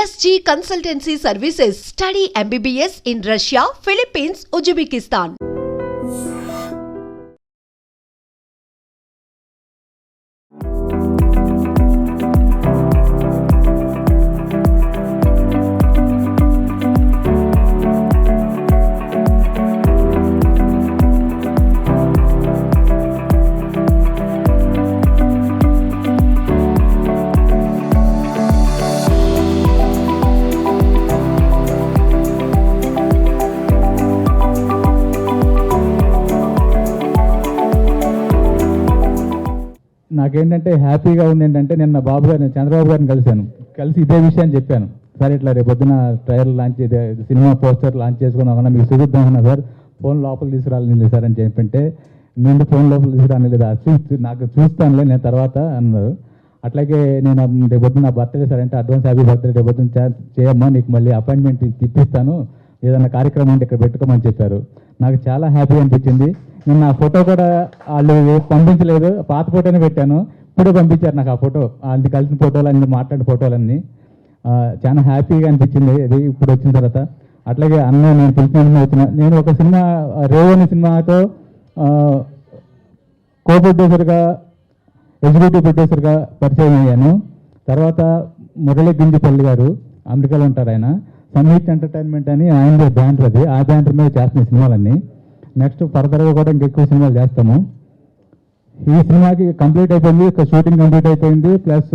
SG Consultancy Services. Study MBBS in Russia, Philippines, Uzbekistan. నాకేంటంటే హ్యాపీగా ఉంది ఏంటంటే నిన్న బాబు గారిని చంద్రబాబు గారిని కలిసి ఇదే విషయాన్ని చెప్పాను. సార్ ఇట్లా రేపు పొద్దున trailer launch cinema poster launch చేసుకుందామన్నా మీకు చూపిద్దామన్నా సార్, ఫోన్ లోపల తీసుకురాలేదు సార్ అని చెప్పంటే నేను ఫోన్ లోపల తీసుకురాలేదు నాకు చూస్తానులే నేను తర్వాత అన్నారు. అట్లాగే నేను రేపు పొద్దున నా బర్త్డే సార్ అంటే అడ్వాన్స్ హ్యాపీ బర్త్డే రేపు పొద్దున చేయమ్మా నీకు మళ్ళీ అపాయింట్మెంట్ తిప్పిస్తాను ఏదన్నా కార్యక్రమం అంటే ఇక్కడ పెట్టుకోమని చెప్పారు. నాకు చాలా హ్యాపీ అనిపించింది. నేను నా ఫోటో కూడా వాళ్ళు పంపించలేదు, పాత ఫోటోనే పెట్టాను, ఇప్పుడే పంపించారు నాకు ఆ ఫోటో, అది కలిసిన ఫోటోలు అన్ని మాట్లాడిన ఫోటోలన్నీ. చాలా హ్యాపీగా అనిపించింది ఇది ఇప్పుడు వచ్చిన తర్వాత. అట్లాగే అన్న నేను పిలిచిన వచ్చిన నేను ఒక సినిమా రేవ్ అనే సినిమాతో కో ప్రొడ్యూసర్గా ఎగ్జిక్యూటివ్ ప్రొడ్యూసర్గా పరిచయం అయ్యాను. తర్వాత మురళీ గుంజిపల్లి గారు అమెరికాలో ఉంటారు, ఆయన సంగీత్ ఎంటర్టైన్మెంట్ అని ఆయన బ్యానర్, అది ఆ బ్యానర్ మీద చేస్తున్న సినిమాలన్నీ. నెక్స్ట్ ఫర్దర్గా కూడా ఇంకెక్కువ సినిమాలు చేస్తాము. ఈ సినిమాకి కంప్లీట్ అయిపోయింది, షూటింగ్ కంప్లీట్ అయిపోయింది, ప్లస్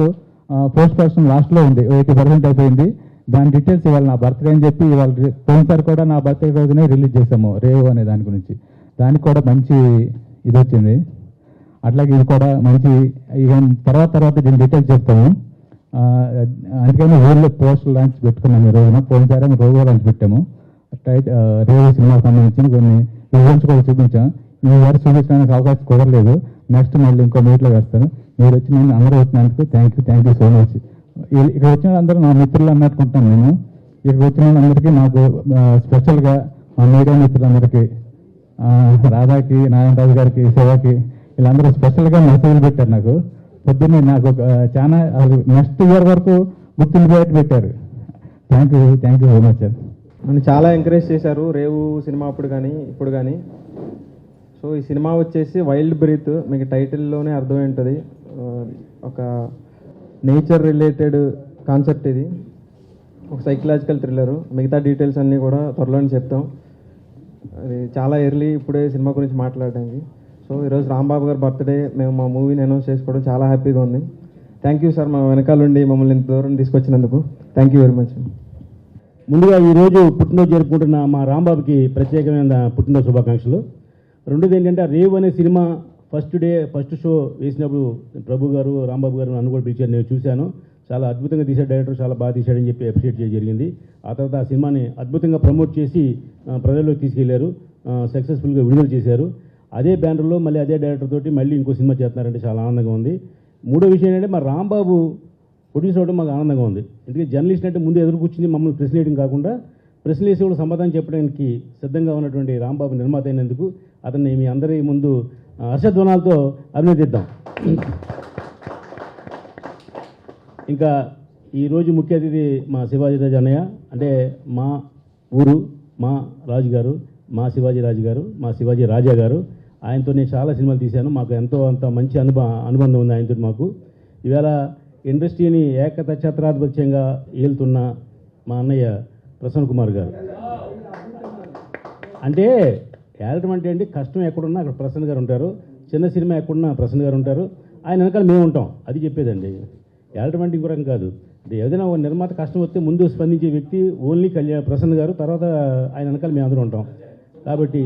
పోస్ట్ ప్రొడక్షన్ లాస్ట్లో ఉంది, 80% అయిపోయింది. దాని డీటెయిల్స్ ఇవాళ నా బర్త్డే అని చెప్పి ఇవాళ పోయినసారి కూడా నా బర్త్డే రోజునే రిలీజ్ చేసాము రేవ్ అనే దాని గురించి. దానికి కూడా మంచి ఇది వచ్చింది. అట్లాగే ఇది కూడా మంచి ఇక తర్వాత దీని డీటెయిల్స్ చెప్తాము. అందుకని ఊళ్ళో పోస్ట్ లాంచ్ పెట్టుకున్నాము ఈ రోజున. పోయినసారి రోజు లాంచ్ పెట్టాము. రేవ్ సినిమాకి సంబంధించిన కొన్ని విజువల్స్ కూడా చూపించాం. ఈ వారు చూపించడానికి అవకాశం కుదరలేదు, నెక్స్ట్ మళ్ళీ ఇంకో మీట్లో వేస్తాను. మీరు వచ్చిన అందరూ వచ్చినందుకు థ్యాంక్ యూ సో మచ్. ఇక్కడ వచ్చిన వాళ్ళందరూ నా మిత్రులు అన్నట్టుకుంటాను నేను. ఇక్కడ వచ్చిన వాళ్ళందరికీ నాకు స్పెషల్గా మా మీడియా మిత్రులందరికీ, రాధాకి, నారాయణరాజు గారికి, శివకి, వీళ్ళందరూ స్పెషల్గా మెసేజ్లు పెట్టారు నాకు. పొద్దున్నే నాకు చాలా నెక్స్ట్ ఇయర్ వరకు గుర్తుండిపోయేట్టు పెట్టారు. Thank you so much sir. నన్ను చాలా ఎంకరేజ్ చేశారు రేవు సినిమా అప్పుడు కానీ ఇప్పుడు కానీ. సో ఈ సినిమా వచ్చేసి వైల్డ్ బ్రీత్, మీకు టైటిల్లోనే అర్థమై ఉంటుంది. ఒక నేచర్ రిలేటెడ్ కాన్సెప్ట్ ఇది, ఒక సైకలాజికల్ థ్రిల్లరు. మిగతా డీటెయిల్స్ అన్నీ కూడా త్వరలోనే చెప్తాం. అది చాలా ఎర్లీ ఇప్పుడే సినిమా గురించి మాట్లాడడానికి. సో ఈరోజు రాంబాబు గారి బర్త్డే, మేము మా మూవీని అనౌన్స్ చేసుకోవడం చాలా హ్యాపీగా ఉంది. థ్యాంక్ యూ సార్, మా వెనకాలండి మమ్మల్ని ఇంత దూరం తీసుకొచ్చినందుకు. Thank you very much. ముందుగా ఈరోజు పుట్టినరోజు జరుపుకుంటున్న మా రాంబాబుకి ప్రత్యేకమైన పుట్టినరోజు శుభాకాంక్షలు. రెండోది ఏంటంటే రేవ్ అనే సినిమా ఫస్ట్ షో వేసినప్పుడు ప్రభు గారు, రాంబాబు గారు నన్ను కూడా పిలిచారు, నేను చూశాను. చాలా అద్భుతంగా తీశాడు డైరెక్టర్, చాలా బాగా తీశాడని చెప్పి అప్రిషియేట్ చేయడం జరిగింది. ఆ తర్వాత ఆ సినిమాని అద్భుతంగా ప్రమోట్ చేసి ప్రజల్లోకి తీసుకెళ్లారు, సక్సెస్ఫుల్గా విడుదల చేశారు. అదే బ్యానర్లో మళ్ళీ అదే డైరెక్టర్ తోటి మళ్ళీ ఇంకో సినిమా చేస్తున్నారంటే చాలా ఆనందంగా ఉంది. మూడో విషయం ఏంటంటే మా రాంబాబు ప్రొడ్యూస్ అవ్వడం మాకు ఆనందంగా ఉంది. ఎందుకంటే జర్నలిస్ట్ అంటే ముందు ఎదురు కూర్చుని మమ్మల్ని ప్రశ్న వేయడం కాకుండా ప్రశ్నలు వేసి కూడా సమాధానం చెప్పడానికి సిద్ధంగా ఉన్నటువంటి రాంబాబు నిర్మాత అయినందుకు అతన్ని మీ అందరి ముందు హర్షధ్వానాలతో అభినందిద్దాం. ఇంకా ఈరోజు ముఖ్య అతిథి మా శివాజీరాజు అన్నయ్య, అంటే మా ఊరు, మా రాజుగారు, మా శివాజీరాజు గారు, మా శివాజీ రాజా గారు. ఆయనతో నేను చాలా సినిమాలు తీశాను, మాకు ఎంతో అంత మంచి అనుబంధం ఉంది ఆయనతో మాకు. ఈవేళ ఇండస్ట్రీని ఏకఛత్రాధిపత్యంగా ఏలుతున్న మా అన్నయ్య ప్రసన్న కుమార్ గారు. అంటే ఏలటం అంటే అండి, కష్టం ఎక్కడున్నా అక్కడ ప్రసన్న గారు ఉంటారు, చిన్న సినిమా ఎక్కడున్నా ప్రసన్న గారు ఉంటారు, ఆయన వెనకాల మేము ఉంటాం, అది చెప్పేదండి. ఏలటం అంటే ఇంకో రకం కాదు. అంటే ఏదైనా ఒక నిర్మాత కష్టం వస్తే ముందు స్పందించే వ్యక్తి ఓన్లీ ప్రసన్న గారు, తర్వాత ఆయన వెనకాల మేము అందరూ ఉంటాం. కాబట్టి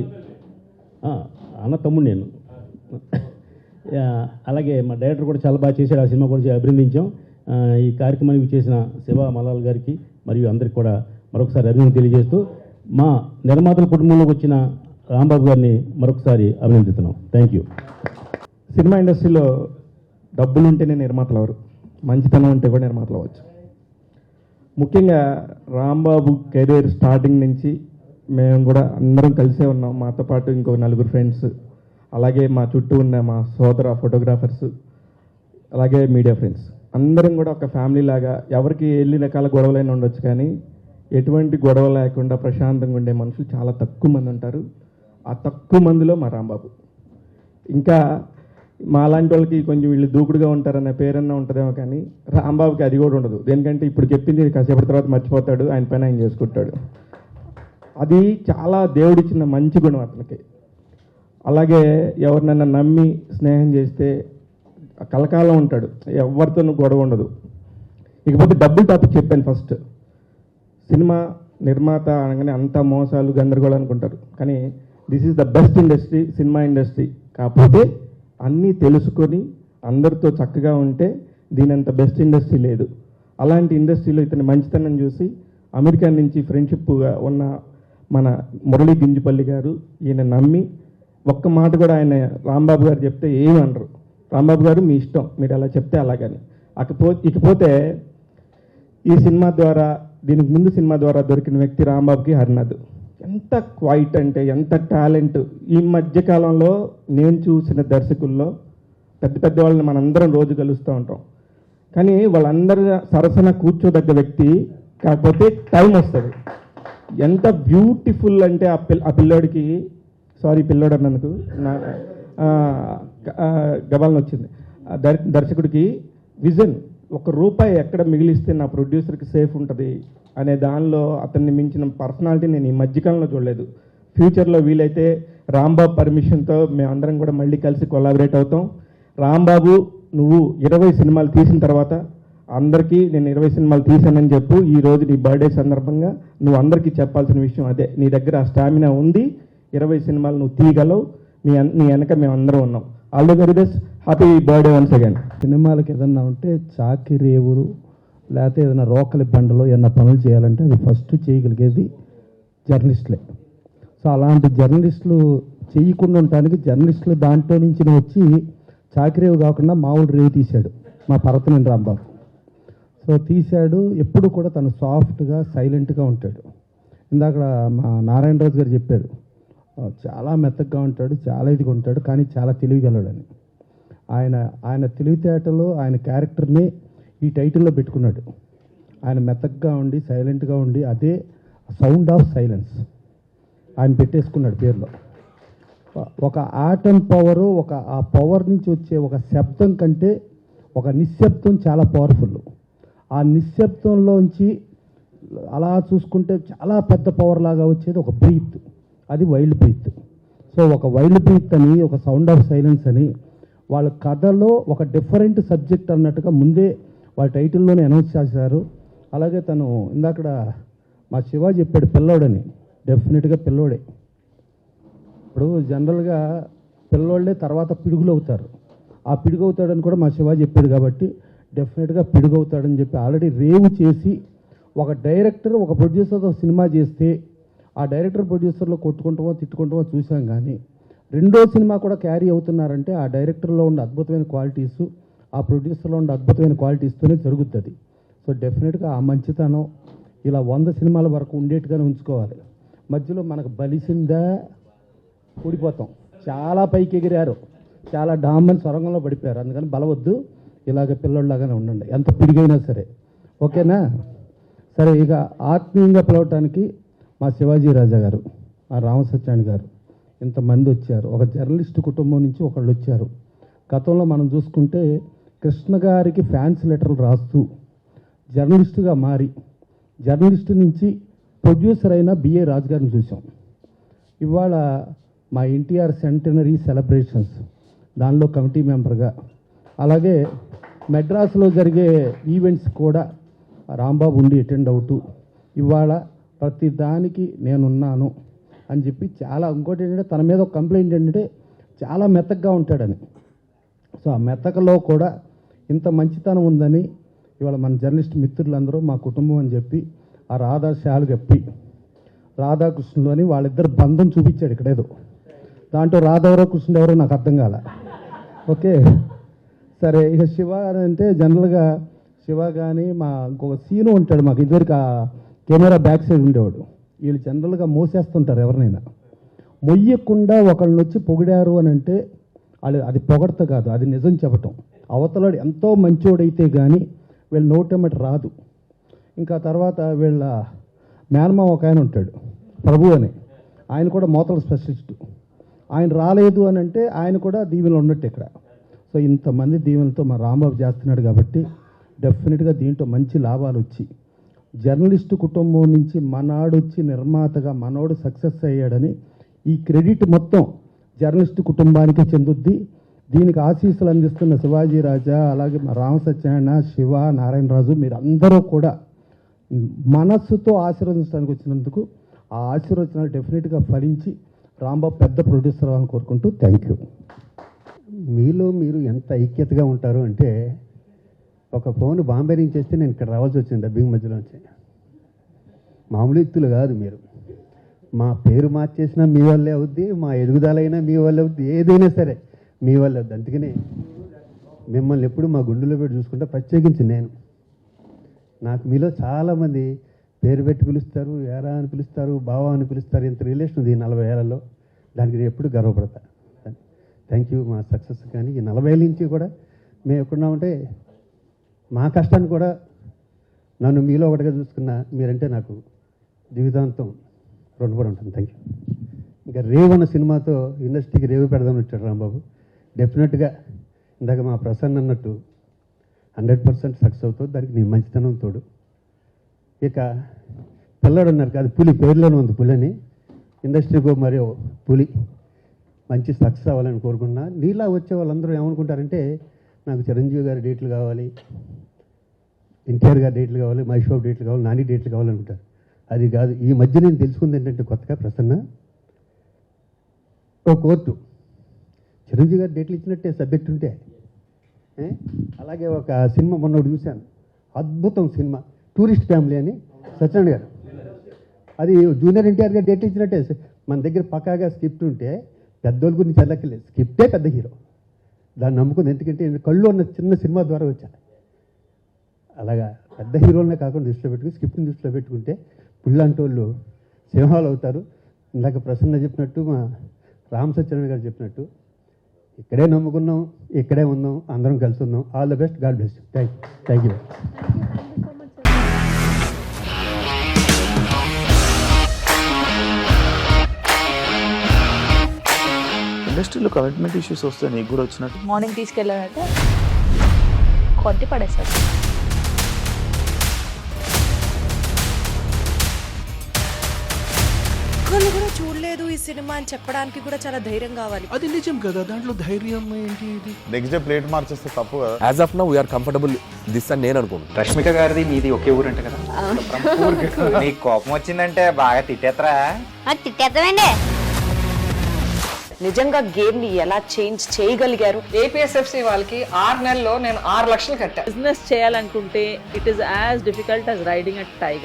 అన్న తమ్ముడు నేను. అలాగే మా డైరెక్టర్ కూడా చాలా బాగా చేశాడు, ఆ సినిమా కూడా అభినందించాం. ఈ కార్యక్రమానికి చేసిన శివ మలాల్ గారికి మరియు అందరికి కూడా మరొకసారి అభినందన తెలియజేస్తూ మా నిర్మాతల కుటుంబంలోకి వచ్చిన రాంబాబు గారిని మరొకసారి అభినందిస్తున్నాం. Thank you. సినిమా ఇండస్ట్రీలో డబ్బులు ఉంటేనే నిర్మాతలు ఎవరు, మంచితనం ఉంటే కూడా నిర్మాతలు అవ్వచ్చు. ముఖ్యంగా రాంబాబు కెరీర్ స్టార్టింగ్ నుంచి మేము కూడా అందరం కలిసే ఉన్నాం. మాతో పాటు ఇంకో 4 ఫ్రెండ్స్, అలాగే మా చుట్టూ ఉన్న మా సోదర ఫోటోగ్రాఫర్స్, అలాగే మీడియా ఫ్రెండ్స్ అందరం కూడా ఒక ఫ్యామిలీ లాగా, ఎవరికి ఎన్ని రకాల గొడవలైనా ఉండొచ్చు, కానీ ఎటువంటి గొడవ లేకుండా ప్రశాంతంగా ఉండే మనుషులు చాలా తక్కువ మంది ఉంటారు. ఆ తక్కువ మందిలో మా రాంబాబు. ఇంకా మా లాంటి వాళ్ళకి కొంచెం వీళ్ళు దూకుడుగా ఉంటారనే పేరన్నా ఉంటుందేమో, కానీ రాంబాబుకి అది కూడా ఉండదు. దేనికంటే ఇప్పుడు చెప్పింది కాసేపటి తర్వాత మర్చిపోతాడు, ఆయన పైన ఆయన చేసుకుంటాడు. అది చాలా దేవుడిచ్చిన మంచి గుణం అతనికి. అలాగే ఎవరినైనా నమ్మి స్నేహం చేస్తే కలకాలం ఉంటాడు, ఎవరితోనూ గొడవ ఉండదు. ఇకపోతే డబ్బులు టాపిక్ చెప్పాను ఫస్ట్. సినిమా నిర్మాత అనగానే అంతా మోసాలు గందరగోళం అనుకుంటారు, కానీ this is the best industry, cinema industry. కాకపోతే అన్నీ తెలుసుకొని అందరితో చక్కగా ఉంటే దీనంత బెస్ట్ ఇండస్ట్రీ లేదు. అలాంటి ఇండస్ట్రీలో ఇతని మంచితనం చూసి అమెరికా నుంచి ఫ్రెండ్షిప్గా ఉన్న మన మురళీ గింజుపల్లి గారు ఈయన నమ్మి ఒక్క మాట కూడా ఆయన రాంబాబు గారు చెప్తే ఏమనరు. రాంబాబు గారు మీ ఇష్టం, మీరు అలా చెప్తే అలాగని. ఇకపోతే ఈ సినిమా ద్వారా, దీనికి ముందు సినిమా ద్వారా దొరికిన వ్యక్తి రాంబాబుకి హరినాథ్. ఎంత క్వైట్ అంటే ఎంత టాలెంట్. ఈ మధ్యకాలంలో నేను చూసిన దర్శకుల్లో పెద్ద పెద్ద వాళ్ళని మనందరం రోజు కలుస్తూ ఉంటాం, కానీ వాళ్ళందరూ సరసన కూర్చోదగ్గ వ్యక్తి. కాకపోతే టైం వస్తుంది. ఎంత బ్యూటిఫుల్ అంటే ఆ పిల్లోడికి, సారీ పిల్లోడు అన్నందుకు గబాలను వచ్చింది. దర్శకుడికి విజన్, ₹1 ఎక్కడ మిగిలిస్తే నా ప్రొడ్యూసర్కి సేఫ్ ఉంటుంది అనే దానిలో అతన్ని మించిన పర్సనాలిటీ నేను ఈ మధ్యకాలంలో చూడలేదు. ఫ్యూచర్లో వీలైతే రాంబాబు పర్మిషన్తో మేమందరం కూడా మళ్ళీ కలిసి కొలాబరేట్ అవుతాం. రాంబాబు, నువ్వు 20 సినిమాలు తీసిన తర్వాత అందరికీ నేను 20 సినిమాలు తీశానని చెప్పు. ఈరోజు నీ బర్త్డే సందర్భంగా నువ్వు అందరికీ చెప్పాల్సిన విషయం అదే. నీ దగ్గర ఆ స్టామినా ఉంది, 20 సినిమాలు నువ్వు తీయగలవు, నీ వెనక మేము అందరం ఉన్నాం. All the very best, happy birthday once again. సినిమాలకు ఏదన్నా ఉంటే చాకిరేవులు లేకపోతే ఏదైనా రోకలి బండలో ఏదైనా పనులు చేయాలంటే అది ఫస్ట్ చేయగలిగేది జర్నలిస్టులే. సో అలాంటి జర్నలిస్టులు చేయకుండా ఉండటానికి జర్నలిస్టులు దాంట్లో నుంచి వచ్చి చాకిరేవు కాకుండా మామూలు రేవు తీశాడు మా పర్వతనేని రాంబాబు. సో తీశాడు. ఎప్పుడు కూడా తను సాఫ్ట్గా సైలెంట్గా ఉంటాడు. ఇందాక మా నారాయణరాజు గారు చెప్పాడు, చాలా మెత్తగా ఉంటాడు, చాలా ఇదిగా ఉంటాడు, కానీ చాలా తెలివిగలడని. ఆయన తెలివితేటలు, ఆయన క్యారెక్టర్ని ఈ టైటిల్లో పెట్టుకున్నాడు. ఆయన మెత్తగా ఉండి సైలెంట్గా ఉండి, అదే సౌండ్ ఆఫ్ సైలెన్స్ ఆయన పెట్టేసుకున్నాడు పేరులో. ఒక ఆటమ్ పవరు, ఆ పవర్ నుంచి వచ్చే ఒక శబ్దం కంటే ఒక నిశ్శబ్దం చాలా పవర్ఫుల్. ఆ నిశ్శబ్దంలోంచి అలా చూసుకుంటే చాలా పెద్ద పవర్ లాగా వచ్చేది ఒక బ్రీత్, అది వైల్డ్ బ్రీత్. సో ఒక వైల్డ్ బ్రీత్ అని, ఒక సౌండ్ ఆఫ్ సైలెన్స్ అని వాళ్ళ కథలో ఒక డిఫరెంట్ సబ్జెక్ట్ అన్నట్టుగా ముందే వాళ్ళ టైటిల్లోనే అనౌన్స్ చేశారు. అలాగే తను ఇందాక మా శివ చెప్పాడు పిల్లోడని, డెఫినెట్గా పిల్లోడే. ఇప్పుడు జనరల్గా పిల్లోళ్ళే తర్వాత పిడుగులు అవుతారు. ఆ పిడుగు అవుతాడని కూడా మా శివ చెప్పాడు కాబట్టి డెఫినెట్గా పిడుగు అవుతాడని చెప్పి ఆల్రెడీ రేవు చేసి, ఒక డైరెక్టర్ ఒక ప్రొడ్యూసర్తో సినిమా చేస్తే ఆ డైరెక్టర్ ప్రొడ్యూసర్లో కొట్టుకుంటామో తిట్టుకుంటామో చూసాం, కానీ రెండో సినిమా కూడా క్యారీ అవుతున్నారంటే ఆ డైరెక్టర్లో ఉండే అద్భుతమైన క్వాలిటీస్, ఆ ప్రొడ్యూసర్లో ఉండే అద్భుతమైన క్వాలిటీస్తోనే జరుగుతుంది. సో డెఫినెట్గా ఆ మంచితనం ఇలా 100 సినిమాల వరకు ఉండేట్టుగానే ఉంచుకోవాలి. మధ్యలో మనకు బలిసిందా కూడిపోతాం. చాలా పైకి ఎగిరారు, చాలా డామ్మని సొరంగంలో పడిపోయారు. అందుకని బలవద్దు, ఇలాగ పిల్లల్లాగానే ఉండండి ఎంత పిడిగైనా సరే. ఓకేనా? సరే, ఇక ఆత్మీయంగా పిలవటానికి మా శివాజీ రాజా గారు, మా రామసత్యాన్ని గారు, ఇంతమంది వచ్చారు. ఒక జర్నలిస్ట్ కుటుంబం నుంచి ఒకళ్ళు వచ్చారు. గతంలో మనం చూసుకుంటే కృష్ణ గారికి ఫ్యాన్స్ లెటర్లు రాస్తూ జర్నలిస్టుగా మారి, జర్నలిస్టు నుంచి ప్రొడ్యూసర్ అయిన బిఏ రాజు గారిని చూసాం. ఇవాళ మా ఎన్టీఆర్ సెంటనరీ సెలబ్రేషన్స్ దానిలో కమిటీ మెంబర్గా, అలాగే మెడ్రాస్లో జరిగే ఈవెంట్స్ కూడా రాంబాబు ఉండి అటెండ్ అవుతూ ఇవాళ ప్రతి దానికి నేనున్నాను అని చెప్పి చాలా. ఇంకోటి ఏంటంటే తన మీద ఒక కంప్లైంట్ ఏంటంటే చాలా మెత్తగా ఉంటాడని. సో ఆ మెత్తకలో కూడా ఇంత మంచితనం ఉందని ఇవాళ మన జర్నలిస్ట్ మిత్రులందరూ మా కుటుంబం అని చెప్పి ఆ రాధాశాలు గప్పి రాధాకృష్ణులు అని వాళ్ళిద్దరు బంధం చూపించాడు ఇక్కడేదో. దాంట్లో రాధవరో కృష్ణుడు ఎవరో నాకు అర్థం కాల. ఓకే, సరే. ఇక శివ అంటే జనరల్గా శివ కానీ మా ఇంకొక సీను ఉంటాడు మాకు ఇదివరకు ఆ కెమెరా బ్యాక్ సైడ్ ఉండేవాడు. వీళ్ళు జనరల్గా మోసేస్తుంటారు ఎవరినైనా. మొయ్యకుండా ఒకళ్ళని వచ్చి పొగిడారు అని అంటే వాళ్ళు అది పొగడత కాదు, అది నిజం చెప్పటం. అవతలాడు ఎంతో మంచోడైతే కానీ వీళ్ళ నోటెమ్మటి రాదు. ఇంకా తర్వాత వీళ్ళ మేనమామ ఒక ఆయన ఉంటాడు, ప్రభు అని, ఆయన కూడా మోతల స్పెషలిస్టు. ఆయన రాలేదు అని అంటే ఆయన కూడా దీవెనలు ఉన్నట్టు ఇక్కడ. సో ఇంతమంది దీవెనలతో మా రాంబాబు చేస్తున్నాడు కాబట్టి డెఫినెట్గా దీంట్లో మంచి లాభాలు వచ్చి జర్నలిస్టు కుటుంబం నుంచి మనాడు వచ్చి నిర్మాతగా మనోడు సక్సెస్ అయ్యాడని ఈ క్రెడిట్ మొత్తం జర్నలిస్టు కుటుంబానికే చెందుద్ది. దీనికి ఆశీస్సులు అందిస్తున్న శివాజీ రాజా, అలాగే మా రామ సత్యనారాయణ, శివ, నారాయణరాజు, మీరందరూ కూడా మనస్సుతో ఆశీర్వదించడానికి వచ్చినందుకు ఆ ఆశీర్వచనాలు డెఫినెట్గా ఫలించి రాంబాబు పెద్ద ప్రొడ్యూసర్ అవ్వాలని కోరుకుంటూ థ్యాంక్ యూ. మీలో మీరు ఎంత ఐక్యతగా ఉంటారు అంటే, ఒక ఫోన్ బాంబే నుంచి చేస్తే నేను ఇక్కడ రావాల్సి వచ్చింది డబ్బింగ్ మధ్యలోంచి. మామూలు వ్యక్తులు కాదు మీరు. మా పేరు మార్చేసినా మీ వల్లే అవుద్ది, మా ఎదుగుదలైనా మీ వల్లే అవుద్ది, ఏదైనా సరే మీ వల్లే అవుద్ది. అందుకనే మిమ్మల్ని ఎప్పుడు మా గుండెలో పెట్టి చూసుకుంటా. ప్రత్యేకించి నాకు మీలో చాలామంది పేరు పెట్టి పిలుస్తారు, ఏరా అని పిలుస్తారు, బావా అని పిలుస్తారు. ఇంత రిలేషన్ ఉంది ఈ 40 ఏళ్లలో. దానికి నేను ఎప్పుడు గర్వపడతా. Thank you. మా సక్సెస్ కానీ ఈ 40 ఏళ్ళ నుంచి కూడా మేము ఎక్కడున్నామంటే మా కష్టాన్ని కూడా నన్ను మీలో ఒకటిగా చూసుకున్న మీరంటే నాకు జీవితాంతం రుణపడి ఉంటుంది. Thank you. ఇంకా రేవ్ అన్న సినిమాతో ఇండస్ట్రీకి రేవు పెడదామని వచ్చాడు రాంబాబు. డెఫినెట్గా ఇందాక మా ప్రసన్న అన్నట్టు 100% సక్సెస్ అవుతుంది. దానికి నీ మంచితనం తోడు. ఇక పిల్లడు ఉన్నారు కాదు, పులి పేరులోనే ఉంది పులి అని. ఇండస్ట్రీకి మరి పులి మంచి సక్సెస్ అవ్వాలని కోరుకున్నా. నీలా వచ్చే వాళ్ళందరూ ఏమనుకుంటారంటే నాకు చిరంజీవి గారి డేట్లు కావాలి, ఎన్టీఆర్ గారి డేట్లు కావాలి, మహేష్ బాబు డేట్లు కావాలి, నాని డేట్లు కావాలనుకుంటారు. అది కాదు. ఈ మధ్య నేను తెలుసుకుంది ఏంటంటే కొత్తగా ప్రసన్న ఓ కోర్టు చిరంజీవి గారి డేట్లు ఇచ్చినట్టే సబ్జెక్ట్ ఉంటే. అలాగే ఒక సినిమా మొన్న ఒకటి చూశాను, అద్భుతం సినిమా, టూరిస్ట్ ఫ్యామిలీ అని, సత్యనారాయణ గారు. అది జూనియర్ ఎన్టీఆర్ గారు డేట్లు ఇచ్చినట్టే. మన దగ్గర పక్కాగా స్క్రిప్ట్ ఉంటే పెద్దోళ్ళ గురించి వెళ్ళక్కర్లేదు, స్క్రిప్టే పెద్ద హీరో. దాన్ని నమ్ముకుంది. ఎందుకంటే కళ్ళు ఉన్న చిన్న సినిమా ద్వారా వచ్చా. అలాగా పెద్ద హీరోలనే కాకుండా దృష్టిలో పెట్టుకుని స్క్రిప్ట్ని దృష్టిలో పెట్టుకుంటే పుల్లాంటి వాళ్ళు సింహాలు అవుతారు. ఇందాక ప్రసన్న చెప్పినట్టు, మా రామ సత్యనారాయణ గారు చెప్పినట్టు, ఇక్కడే నమ్ముకున్నాం, ఇక్కడే ఉన్నాం, అందరం కలిసి ఉన్నాం. All the best. God bless you. Thank you. ఇండస్ట్రీలో కమిట్మెంట్ ఇష్యూస్ వస్తే నీకు కూడా వచ్చినట్టు? మార్నింగ్ తీసుకెళ్ళానంటే కొట్టి పడేస్తారు. ఒక్కళ్ళు కూడా చూడలేదు ఈ సినిమా అని చెప్పడానికి కూడా చాలా ధైర్యం కావాలి. అది నిజం కదా, దాంట్లో ధైర్యం ఏంటి? నెక్స్ట్ డే ప్లేట్ మార్చేస్తే తప్పు కదా. As of now we are comfortable this అని నేను అనుకుంటున్నాను. రష్మిక గారిది మీది ఒకే ఊరు అంట కదా? నీకు కోపం వచ్చిందంటే బాగా తిట్టేత్తరా? తిట్టేద్దామండి. నిజంగా గేమ్ ని ఎలా చేంజ్ చేయగలిగారు? ఏపీఎస్ఎఫ్సి వాళ్ళకి 6 నెలల్లో నేను 6 లక్షలు కట్టా. బిజినెస్ చేయాలనుకుంటే it is as difficult as riding a tiger.